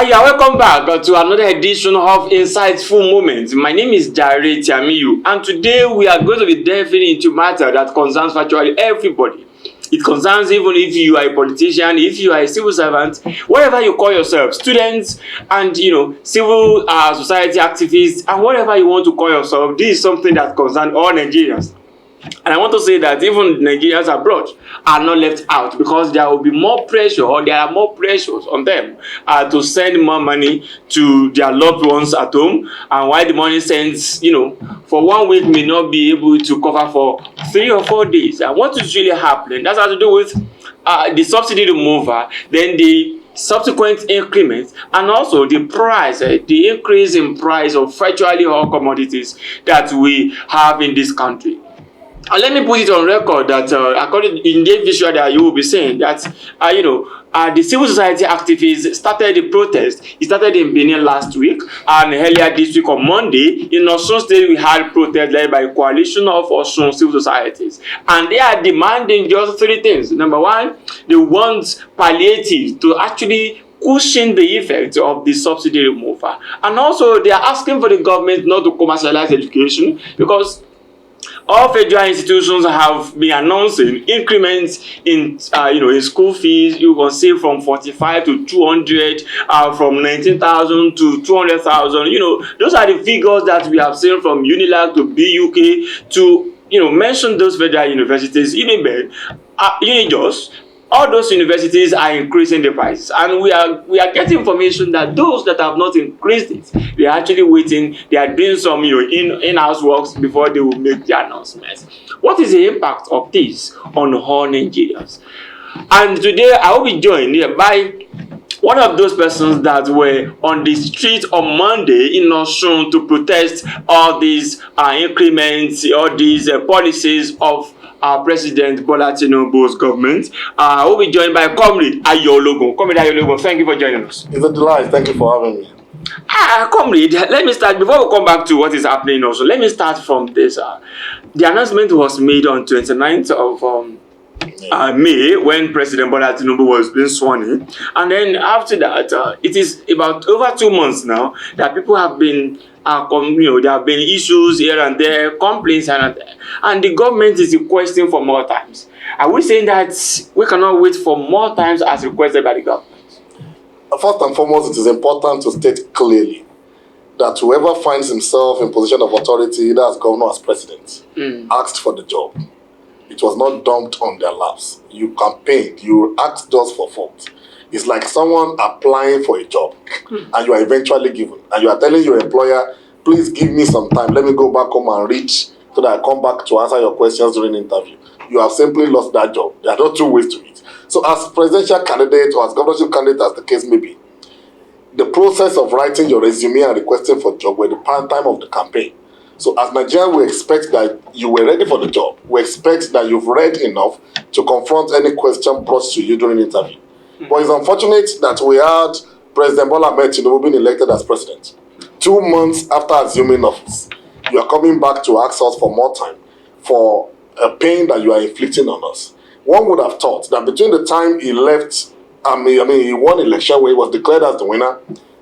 Hiya, welcome back to another edition of Insightful Moments. My name is Jare Tiamiyu, and today we are going to be delving into matter that concerns virtually everybody. It concerns even if you are a politician, if you are a civil servant, whatever you call yourself, students and civil society activists, and whatever you want to call yourself. This is something that concerns all Nigerians. And I want to say that even Nigerians abroad are not left out, because there will be more pressure, or there are more pressures on them to send more money to their loved ones at home. And while the money sends, for 1 week may not be able to cover for 3 or 4 days. And what is really happening? That has to do with the subsidy removal, then the subsequent increments, and also the price, the increase in price of virtually all commodities that we have in this country. And let me put it on record that according in the visual that you will be saying that the civil society activists started the protest. It started in Benin last week, and earlier this week on Monday in Osun State we had protest led by a coalition of Osun civil societies, and they are demanding just 3 things. Number one, they want palliative to actually cushion the effects of the subsidy removal, and also they are asking for the government not to commercialize education, because all federal institutions have been announcing increments in in school fees. You can see from 45 to 200, from 19,000 to 200,000. Those are the figures that we have seen from Unilag to BUK to mention those federal universities, Unimed, Unijos. All those universities are increasing the prices, and we are getting information that those that have not increased it, they are actually waiting. They are doing some in-house works before they will make the announcements. What is the impact of this on all Nigerians? And today I will be joined here by one of those persons that were on the street on Monday in Osun to protest all these increments, all these policies of our President Bola Tinubu's government. We'll be joined by Comrade Ayo Ologun. Comrade Ayo Ologun, thank you for joining us. It's a delight. Thank you for having me. Comrade, let me start, before we come back to what is happening also, let me start from this. The announcement was made on 29th of May, when President Bola Tinubu was being sworn in. And then after that, it is about over 2 months now that people have been there have been issues here and there, complaints here and there, and the government is requesting for more times. Are we saying that we cannot wait for more times as requested by the government? First and foremost, it is important to state clearly that whoever finds himself in position of authority, either as governor or as president, asked for the job. It was not dumped on their laps. You campaigned, you asked just for fault. It's like someone applying for a job and you are eventually given, and you are telling your employer, please give me some time, let me go back home and reach so that I come back to answer your questions during the interview. You have simply lost that job. There are not 2 ways to it. So as presidential candidate or as governorship candidate, as the case may be, the process of writing your resume and requesting for a job were the prime time of the campaign. So as Nigerians, we expect that you were ready for the job. We expect that you've read enough to confront any question brought to you during the interview. But it's unfortunate that we had President Bola Tinubu being elected as president. 2 months after assuming office, you are coming back to ask us for more time for a pain that you are inflicting on us. One would have thought that between the time he left, he won election where he was declared as the winner,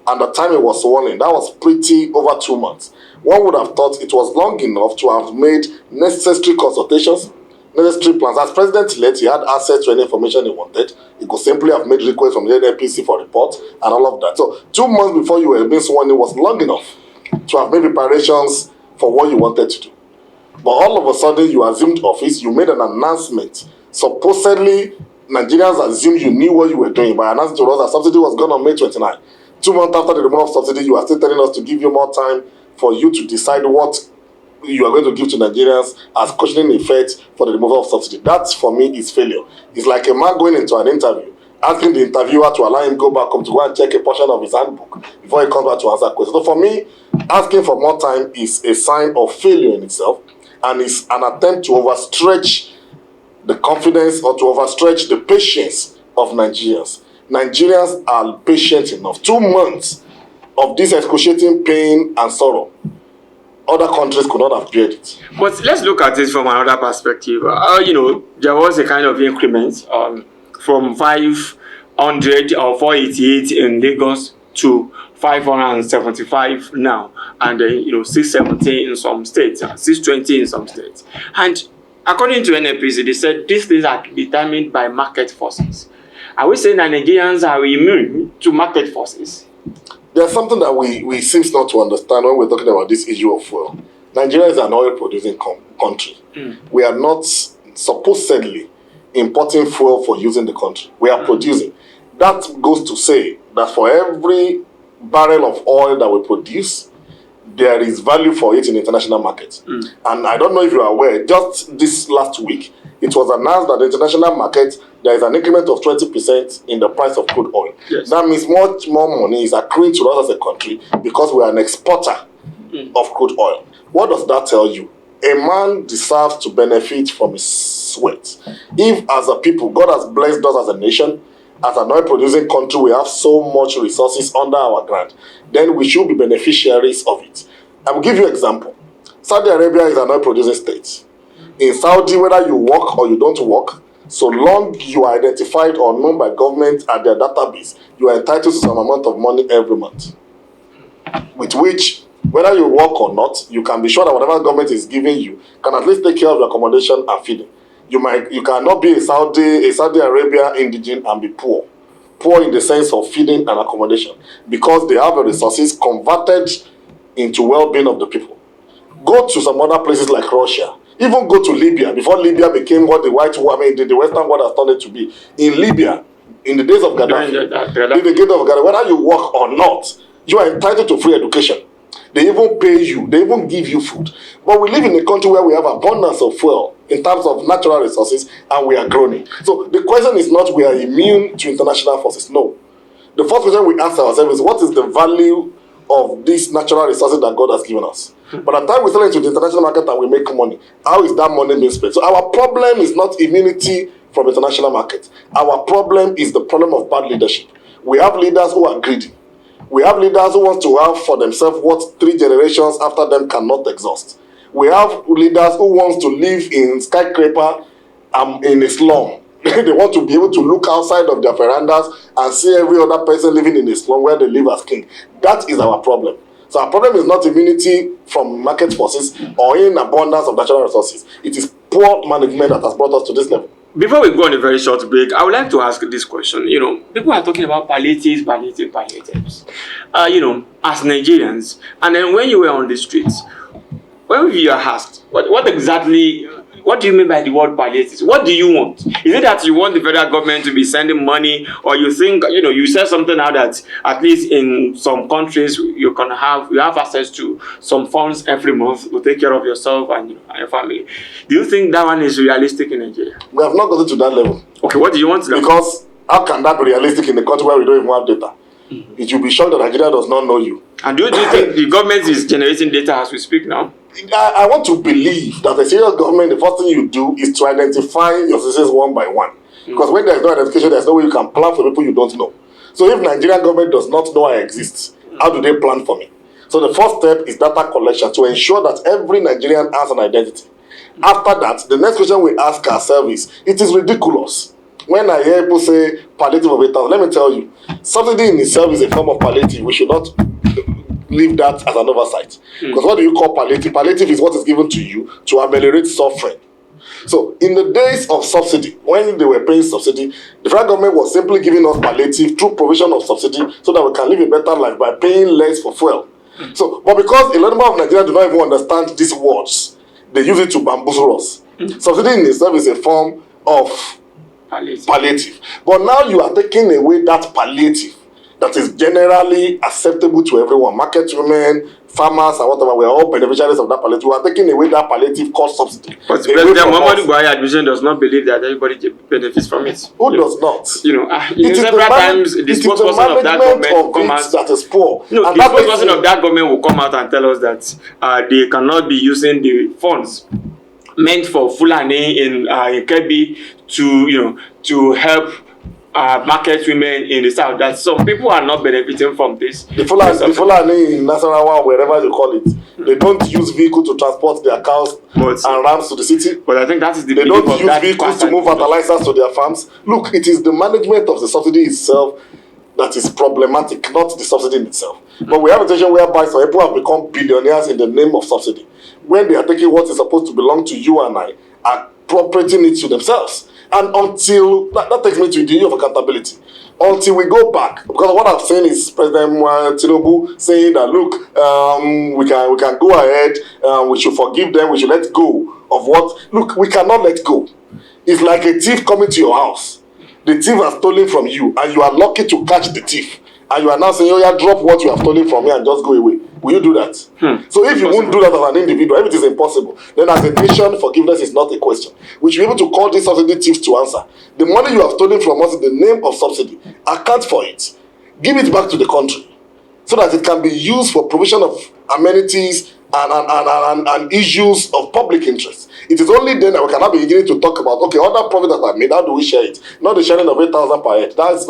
and the time he was sworn in, that was pretty over 2 months. One would have thought it was long enough to have made necessary consultations, necessary plans. As president-elect, he had access to any information he wanted. He could simply have made requests from the NPC for report and all of that. So 2 months before you were being sworn in was long enough to have made preparations for what you wanted to do. But all of a sudden, you assumed office, you made an announcement. Supposedly, Nigerians assumed you knew what you were doing by announcing to us that subsidy was gone on May 29. 2 months after the removal of subsidy, you are still telling us to give you more time for you to decide what you are going to give to Nigerians as cushioning effect for the removal of subsidy. That, for me, is failure. It's like a man going into an interview, asking the interviewer to allow him go back home to go and check a portion of his handbook before he comes back to answer questions. So for me, asking for more time is a sign of failure in itself, and is an attempt to overstretch the confidence or to overstretch the patience of Nigerians. Nigerians are patient enough. 2 months of this excruciating pain and sorrow, other countries could not have beared it. But let's look at it from another perspective. There was a kind of increment from 500 or 488 in Lagos to 575 now, and 617 in some states, 620 in some states. And according to NNPC, they said these things are determined by market forces. Are we saying that Nigerians are immune to market forces? There's something that we seem not to understand when we're talking about this issue of fuel. Nigeria is an oil-producing country. We are not supposedly importing fuel for using the country. We are producing. That goes to say that for every barrel of oil that we produce, there is value for it in the international market. And I don't know if you are aware, just this last week, it was announced that the international market, there is an increment of 20% in the price of crude oil. Yes. That means much more money is accruing to us as a country because we are an exporter of crude oil. What does that tell you? A man deserves to benefit from his sweat. If as a people, God has blessed us as a nation, as an oil-producing country, we have so much resources under our ground, then we should be beneficiaries of it. I will give you an example. Saudi Arabia is an oil-producing state. In Saudi, whether you work or you don't work, so long you are identified or known by government at their database, you are entitled to some amount of money every month. With which, whether you work or not, you can be sure that whatever government is giving you can at least take care of your accommodation and feeding. You cannot be a Saudi Arabia indigent and be poor. Poor in the sense of feeding and accommodation, because they have the resources converted into well-being of the people. Go to some other places like Russia. Even go to Libya, before Libya became what the the Western world has turned it to be. In Libya, in the days of Gaddafi, in the days of Gaddafi, whether you work or not, you are entitled to free education. They even pay you, they even give you food. But we live in a country where we have abundance of fuel in terms of natural resources, and we are growing. So the question is not we are immune to international forces. No. The first question we ask ourselves is, what is the value of these natural resources that God has given us? By the time we sell into the international market and we make money, how is that money being spent? So our problem is not immunity from international market. Our problem is the problem of bad leadership. We have leaders who are greedy. We have leaders who want to have for themselves what 3 generations after them cannot exhaust. We have leaders who want to live in skyscraper in a slum. They want to be able to look outside of their verandas and see every other person living in a slum where they live as king. That is our problem. So our problem is not immunity from market forces or in abundance of natural resources. It is poor management that has brought us to this level. Before we go on a very short break, I would like to ask this question. People are talking about palliatives. As Nigerians, and then when you were on the streets, when you are asked, what do you mean by the word palliatives? What do you want? Is it that you want the federal government to be sending money, or you think, you said something now that at least in some countries you have access to some funds every month to take care of yourself and your family. Do you think that one is realistic in Nigeria? We have not gotten to that level. Okay, what do you want to know? Because how can that be realistic in a country where we don't even have data? It will be shown that Nigeria does not know you. And do you think the government is generating data as we speak now? I want to believe that a serious government, the first thing you do is to identify your citizens one by one. Because when there is no identification, there is no way you can plan for people you don't know. So if Nigerian government does not know I exist, how do they plan for me? So the first step is data collection to ensure that every Nigerian has an identity. After that, the next question we ask ourselves is, it is ridiculous. When I hear people say palliative of 8,000, let me tell you, subsidy in itself is a form of palliative. We should not leave that as an oversight. Because what do you call palliative? Palliative is what is given to you to ameliorate suffering. So in the days of subsidy, when they were paying subsidy, the federal government was simply giving us palliative through provision of subsidy so that we can live a better life by paying less for fuel. So, but because a lot of Nigerians do not even understand these words, they use it to bamboozle us. Subsidy in itself is a form of palliative. But now you are taking away that palliative that is generally acceptable to everyone. Market women, farmers, and whatever, we are all beneficiaries of that palliative. We are taking away that palliative called subsidy. But President Muhammadu Buhari administration does not believe that everybody benefits from it. Who does not? Several times the spokesperson of that government will come out. That is poor. No, the spokesperson of that government will come out and tell us that they cannot be using the funds meant for Fulani in Kebbi to help market women in the south. That some people are not benefiting from this. The Fulani in Nasarawa, wherever you call it, they don't use vehicles to transport their cows and rams to the city. But I think that is the They don't use vehicles to move fertilizers to their farms. Look, it is the management of the subsidy itself that is problematic, not the subsidy in itself. But we have a situation whereby some people have become billionaires in the name of subsidy, when they are taking what is supposed to belong to you and I, appropriating it to themselves. And until that takes me to the issue of accountability. Until we go back, because what I've seen is President Tinubu saying that look, we can go ahead, we should forgive them, we should let go of what. Look, we cannot let go. It's like a thief coming to your house. The thief has stolen from you, and you are lucky to catch the thief. And you are now saying, oh yeah, drop what you have stolen from me and just go away. Will you do that? So if you won't do that as an individual, if it is impossible, then as a nation, forgiveness is not a question. We should be able to call these subsidy thieves to answer. The money you have stolen from us in the name of subsidy, account for it. Give it back to the country so that it can be used for provision of amenities and issues of public interest. It is only then that we cannot be beginning to talk about, okay, other profit that I made, how do we share it? Not the sharing of 8,000 per head. That is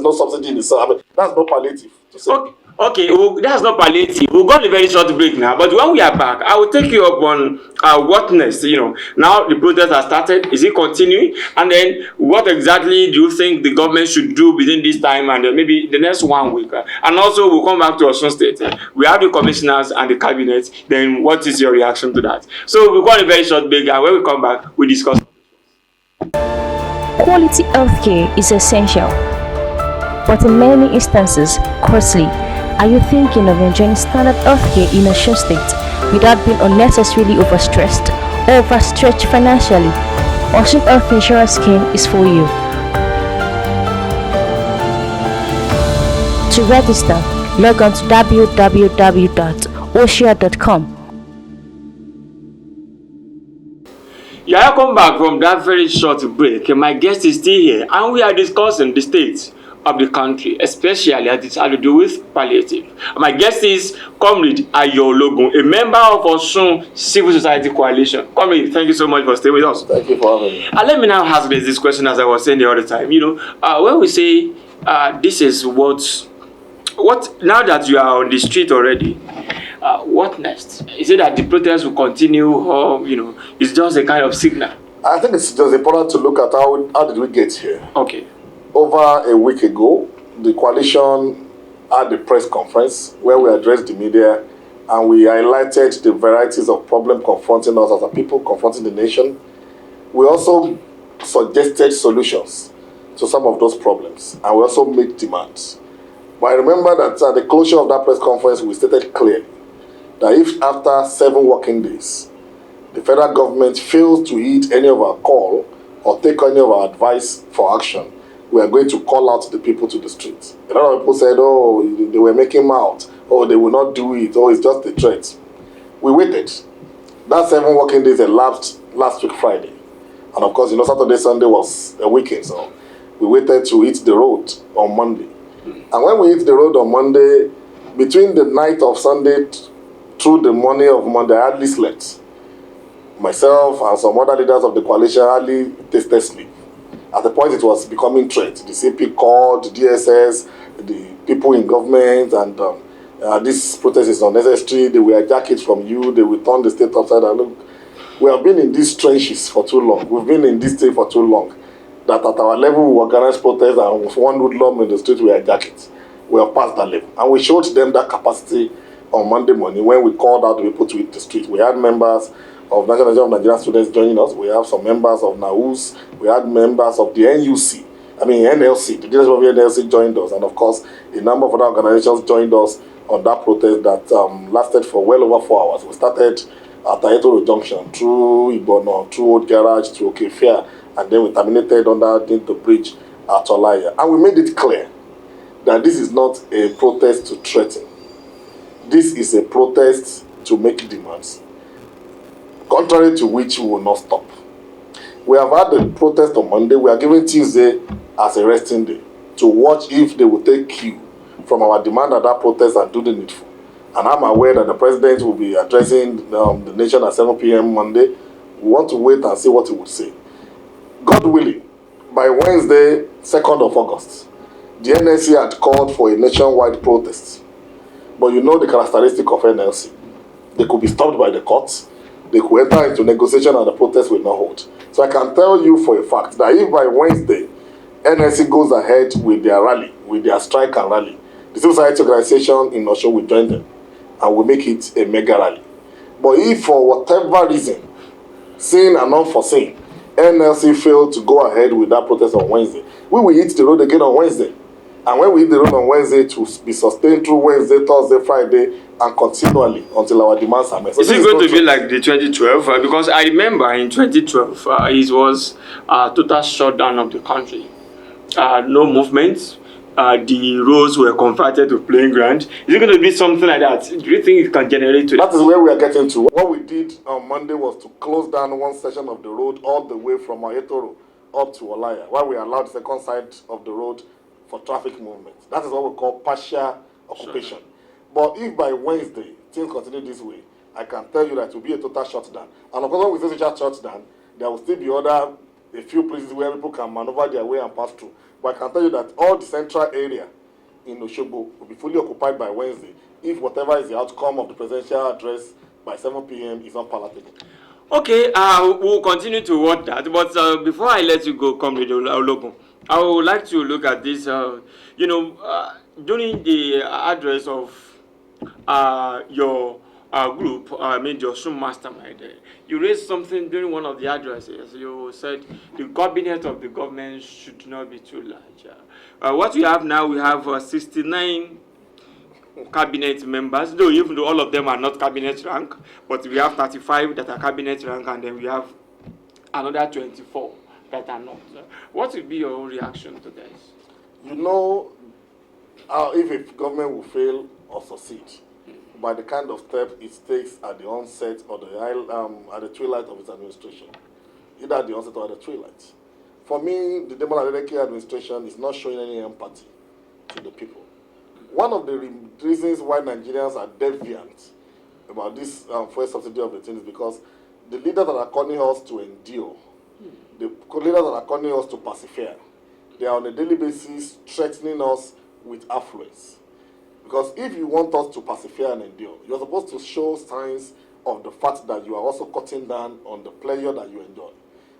no subsidy in itself. I mean, that's no palliative to say. Okay, well, that's not palliative. We'll go on a very short break now. But when we are back, I will take you up on what next. Now the protest has started. Is it continuing? And then what exactly do you think the government should do within this time and maybe the next 1 week? And also, we'll come back to Osun State. We have the commissioners and the cabinet. Then what is your reaction to that? So we'll go on a very short break, and when we come back, we discuss. Quality healthcare is essential, but in many instances, costly. Are you thinking of enjoying standard healthcare in Osun State without being unnecessarily overstressed or overstretched financially? Osun Health Insurance Scheme is for you. To register, log on to www.osia.com. Yeah, I come back from that very short break. My guest is still here, and we are discussing the state of the country, especially as it has to do with palliative. My guest is Comrade Ayo Ologun, a member of Osun Civil Society Coalition. Comrade, thank you so much for staying with us. Thank you for having me. And let me now ask this question, as I was saying the other time. When we say this is what now that you are on the street already, what next? Is it that the protest will continue, or it's just a kind of signal? I think it's just important to look at how did we get here. Okay. Over a week ago, the coalition had a press conference where we addressed the media and we highlighted the varieties of problems confronting us as a people, confronting the nation. We also suggested solutions to some of those problems, and we also made demands. But I remember that at the closure of that press conference, we stated clearly that if after 7 working days, the federal government fails to heed any of our call or take any of our advice for action, we are going to call out the people to the streets. A lot of people said, oh, they were making out, oh, they will not do it, oh, it's just a threat. We waited. That 7 working days elapsed last week Friday. And of course, Saturday, Sunday was a weekend, so we waited to hit the road on Monday. And when we hit the road on Monday, between the night of Sunday through the morning of Monday, I hardly slept. Myself and some other leaders of the coalition hardly tasted sleep. At the point it was becoming threat. The CP called, the DSS, the people in government, and this protest is unnecessary. They will hijack it from you. They will turn the state upside down. Look, we have been in these trenches for too long. We've been in this state for too long. That at our level we organize protests, and with one hoodlum in the street we hijack it. We have passed that level. And we showed them that capacity on Monday morning when we called out the people to hit the street. We had members of National Association of Nigerian Students joining us. We have some members of NAUS. We had members of the NLC, the leaders of the NLC joined us. And of course, a number of other organizations joined us on that protest that lasted for well over 4 hours. We started at Ayetoro Junction, through Ibono, through Old Garage, to Okefia, and then we terminated underneath the bridge at Olaya. And we made it clear that this is not a protest to threaten. This is a protest to make demands, contrary to which we will not stop. We have had a protest on Monday. We are giving Tuesday as a resting day to watch if they will take cue from our demand at that protest and do the needful. And I'm aware that the president will be addressing the nation at 7 p.m. Monday. We want to wait and see what he will say. God willing, by Wednesday, 2nd of August, the NLC had called for a nationwide protest. But you know the characteristic of NLC. They could be stopped by the courts. They could enter into negotiation and the protest will not hold. So I can tell you for a fact that if by Wednesday, NLC goes ahead with their rally with their strike and rally. The civil society organization in Osho will join them and will make it a mega rally. But if for whatever reason, seen and unforeseen, NLC failed to go ahead with that protest on Wednesday, we will hit the road again on Wednesday. And when we hit the road on Wednesday, it will be sustained through Wednesday, Thursday, Friday, and continually until our demands are met. So is it going to be like the 2012? Because I remember in 2012, it was a total shutdown of the country. No movement. The roads were converted to playing ground. Is it going to be something like that? Do you think it can generate to that? That is where we are getting to. What we did on Monday was to close down one section of the road all the way from Ayetoro up to Olaya, while we allowed the second side of the road for traffic movement. That is what we call partial occupation. Sure. But if by Wednesday things continue this way, I can tell you that it will be a total shutdown. And of course, when we say such a shutdown, there will still be a few places where people can maneuver their way and pass through. But I can tell you that all the central area in Osogbo will be fully occupied by Wednesday if whatever is the outcome of the presidential address by 7 p.m. is not palatable. Okay, we'll continue to watch that. But before I let you go, Comrade Ologun, I would like to look at this. During the address of your group, your Zoom mastermind, you raised something during one of the addresses. You said the cabinet of the government should not be too large. What we have now, we have 69 cabinet members, though even though all of them are not cabinet rank, but we have 35 that are cabinet rank, and then we have another 24 that are not. What will be your own reaction to this? You know, if a government will fail or succeed, by the kind of step it takes at the onset or at the twilight of its administration, either at the onset or at the twilight. For me, the Demola Adeleke administration is not showing any empathy to the people. One of the reasons why Nigerians are deviant about this fuel subsidy of the thing is because the leaders that are calling us to endure, the leaders that are calling us to persevere, they are on a daily basis threatening us with affluence. Because if you want us to persevere and endure, you're supposed to show signs of the fact that you are also cutting down on the pleasure that you enjoy.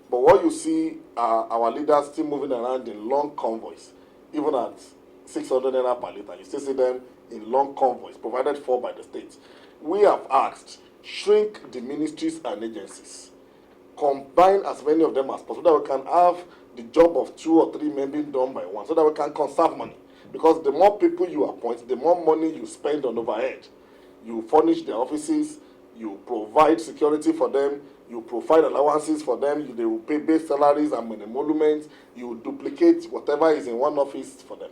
But what you see are our leaders still moving around in long convoys, even at 600 naira per litre. You still see them in long convoys provided for by the state. We have asked, shrink the ministries and agencies. Combine as many of them as possible so that we can have the job of 2 or 3 men being done by one, so that we can conserve money. Because the more people you appoint, the more money you spend on overhead. You furnish their offices, you provide security for them, you provide allowances for them, they will pay base salaries and emoluments, you duplicate whatever is in one office for them.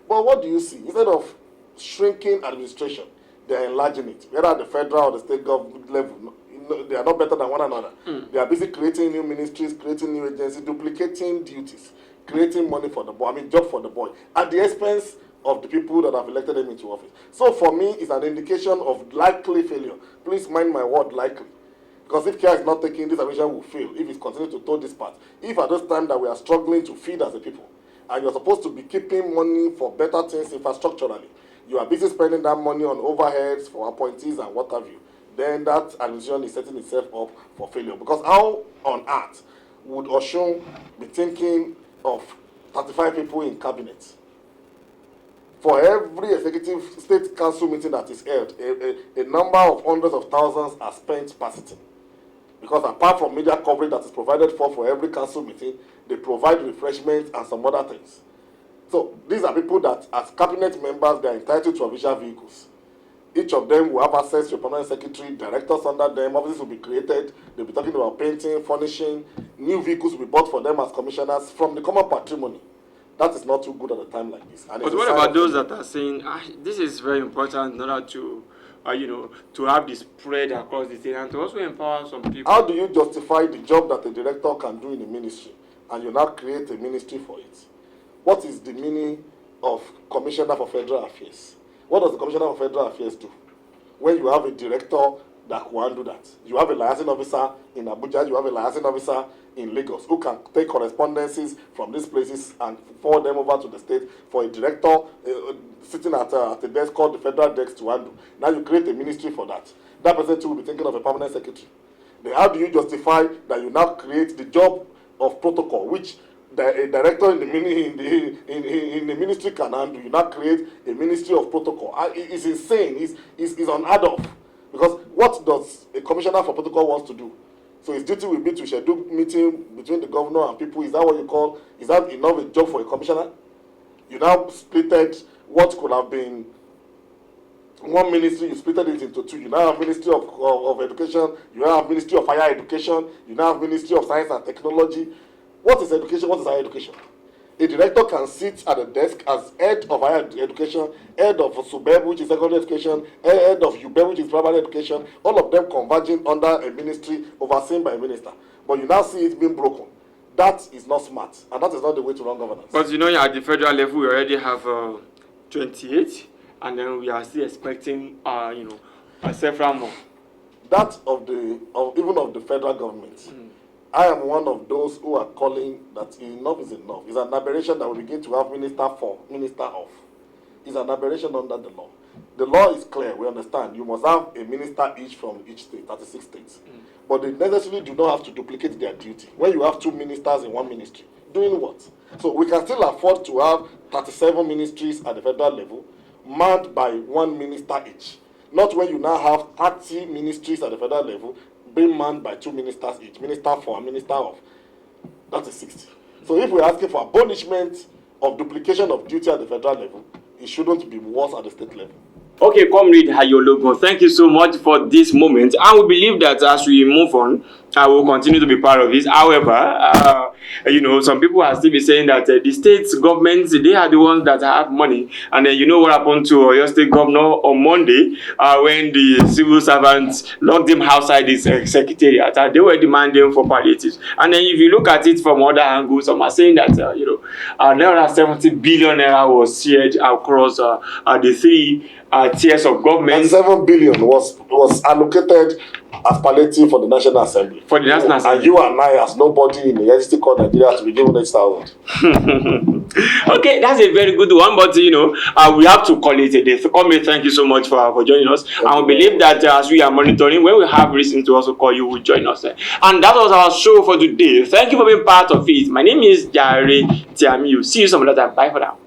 But what do you see? Instead of shrinking administration, they are enlarging it. Whether at the federal or the state government level, they are not better than one another. They are busy creating new ministries, creating new agencies, duplicating duties, creating money for the boy, job for the boy, at the expense of the people that have elected them into office. So for me, it's an indication of likely failure. Please mind my word, likely. Because if care is not taken, this administration will fail if it continues to toe this path. If at this time that we are struggling to feed as a people, and you're supposed to be keeping money for better things infrastructurally, you are busy spending that money on overheads for appointees and what have you, then that administration is setting itself up for failure. Because how on earth would Oshun be thinking of 35 people in cabinet? For every executive state council meeting that is held, a number of hundreds of thousands are spent per sitting. Because apart from media coverage that is provided for every council meeting, they provide refreshments and some other things. So these are people that, as cabinet members, they are entitled to official vehicles. Each of them will have access to a permanent secretary, directors under them, offices will be created, they'll be talking about painting, furnishing, new vehicles will be bought for them as commissioners from the common patrimony. That is not too good at a time like this. And but what about those that are saying, this is very important in order to, to have this spread across the state and to also empower some people? How do you justify the job that a director can do in a ministry and you now create a ministry for it? What is the meaning of Commissioner for Federal Affairs? What does the Commissioner for Federal Affairs do? When you have a director that can do that. You have a liaison officer in Abuja, you have a liaison officer in Lagos who can take correspondences from these places and forward them over to the state for a director sitting at a desk called the federal desk to handle. Now you create a ministry for that. That person too will be thinking of a permanent secretary. Then how do you justify that you now create the job of protocol, which a director in the ministry can handle. You now create a ministry of protocol. It's insane. It's unheard of. Because what does a commissioner for protocol wants to do? So his duty will be to schedule meeting between the governor and people. Is that what you call? Is that enough a job for a commissioner? You now splitted what could have been one ministry, you splitted it into two. You now have Ministry of Education, you now have Ministry of Higher Education, you now have Ministry of Science and Technology. What is education? What is higher education? A director can sit at the desk as head of higher education, head of SUBEB, which is secondary education, head of UBEB, which is primary education, all of them converging under a ministry overseen by a minister. But you now see it being broken. That is not smart, and that is not the way to run governance. But you know, at the federal level, we already have 28, and then we are still expecting, several more. That even of the federal government. I am one of those who are calling that enough is enough. It's an aberration that we begin to have minister for, minister of. It's an aberration under the law. The law is clear, we understand. You must have a minister each from each state, 36 states. But they necessarily do not have to duplicate their duty. When you have two ministers in one ministry, doing what? So we can still afford to have 37 ministries at the federal level, manned by one minister each. Not when you now have 30 ministries at the federal level, being manned by two ministers each, minister for and minister of. That is 60. So if we're asking for abolishment of duplication of duty at the federal level, it shouldn't be worse at the state level. Okay, comrade Ayo Ologun, thank you so much for this moment. I will believe that as we move on, I will continue to be part of this. However, some people are still be saying that the state governments, they are the ones that have money. And then you know what happened to your state governor on Monday when the civil servants locked him outside his secretariat. They were demanding for palliatives. And then if you look at it from other angles, some are saying that, there are 70 billion naira was shared across the three tiers of government. And 7 billion was allocated as palliative for the National Assembly. For the National Assembly. And you and I, as nobody in the existing called Nigeria, to be given 8,000. Okay, that's a very good one, but we have to call it a day. Comrade, thank you so much for joining us. And we believe that as we are monitoring, when we have reason to also call you, will join us. And that was our show for today. Thank you for being part of it. My name is Jare Tiamiyu. See you some other time. Bye for now.